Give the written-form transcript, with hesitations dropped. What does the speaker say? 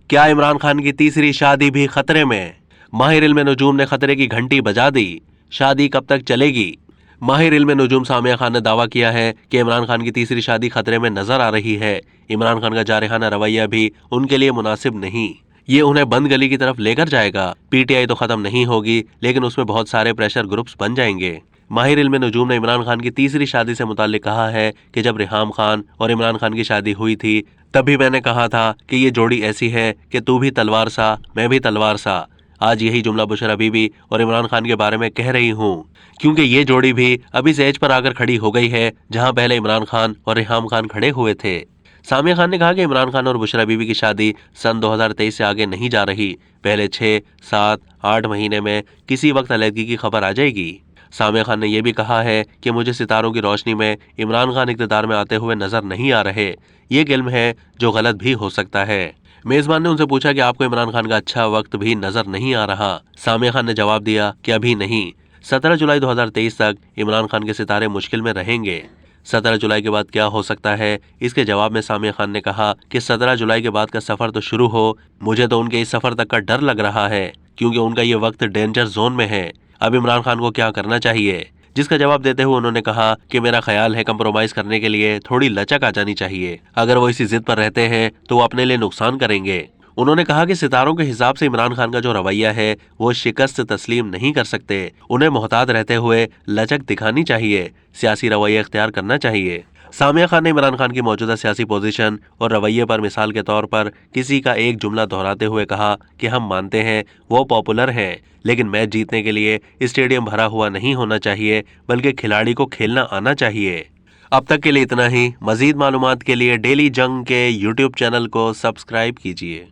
क्या इमरान खान की तीसरी शादी भी खतरे में? माहिर इल्म नजूम ने खतरे की घंटी बजा दी। शादी कब तक चलेगी? माहिर इल्म नजूम सामिया खान ने दावा किया है कि इमरान खान की तीसरी शादी खतरे में नजर आ रही है। इमरान खान का जारहाना रवैया भी उनके लिए मुनासिब नहीं। ये उन्हें बंद गली की तरफ लेकर जाएगा। पीटीआई तो खत्म नहीं होगी, लेकिन उसमें बहुत सारे प्रेशर ग्रुप्स बन जाएंगे। माहिर इल्म नजूम ने इमरान खान की तीसरी शादी से मुताल्लिक कहा है कि जब रिहाम खान और इमरान खान की शादी हुई थी तभी मैंने कहा था कि ये जोड़ी ऐसी है कि तू भी तलवार सा मैं भी तलवार सा। आज यही जुमला बुशरा बीबी और इमरान खान के बारे में कह रही हूँ, क्योंकि ये जोड़ी भी अभी इस एज पर आकर खड़ी हो गई है जहाँ पहले इमरान खान और रिहाम खान खड़े हुए थे। सामिया खान ने कहा कि इमरान खान और बुशरा बीबी की शादी सन 2023 से आगे नहीं जा रही। पहले 6, 7, 8 महीने में किसी वक्त अलहदगी की खबर आ जाएगी। सामिया खान ने यह भी कहा है कि मुझे सितारों की रोशनी में इमरान खान इक़्तिदार में आते हुए नजर नहीं आ रहे। ये एक इल्म है जो गलत भी हो सकता है। मेजबान ने उनसे पूछा कि आपको इमरान खान का अच्छा वक्त भी नजर नहीं आ रहा? सामिया खान ने जवाब दिया कि अभी नहीं। 17 जुलाई 2023 तक इमरान खान के सितारे मुश्किल में रहेंगे। 17 जुलाई के बाद क्या हो सकता है? इसके जवाब में सामिया खान ने कहा कि 17 जुलाई के बाद का सफर तो शुरू हो, मुझे तो उनके इस सफर तक का डर लग रहा है, क्योंकि उनका ये वक्त डेंजर जोन में है। अब इमरान खान को क्या करना चाहिए? जिसका जवाब देते हुए उन्होंने कहा कि मेरा ख्याल है कंप्रोमाइज करने के लिए थोड़ी लचक आ जानी चाहिए। अगर वो इसी जिद पर रहते हैं तो वो अपने लिए नुकसान करेंगे। उन्होंने कहा कि सितारों के हिसाब से इमरान खान का जो रवैया है वो शिकस्त तस्लीम नहीं कर सकते। उन्हें मोहतात रहते हुए लचक दिखानी चाहिए, सियासी रवैया इख्तियार करना चाहिए। सामिया खान ने इमरान खान की मौजूदा सियासी पोजीशन और रवैये पर मिसाल के तौर पर किसी का एक जुमला दोहराते हुए कहा कि हम मानते हैं वो पॉपुलर हैं, लेकिन मैच जीतने के लिए स्टेडियम भरा हुआ नहीं होना चाहिए, बल्कि खिलाड़ी को खेलना आना चाहिए। अब तक के लिए इतना ही। मजीद मालूमात के लिए डेली जंग के यूट्यूब चैनल को सब्सक्राइब कीजिए।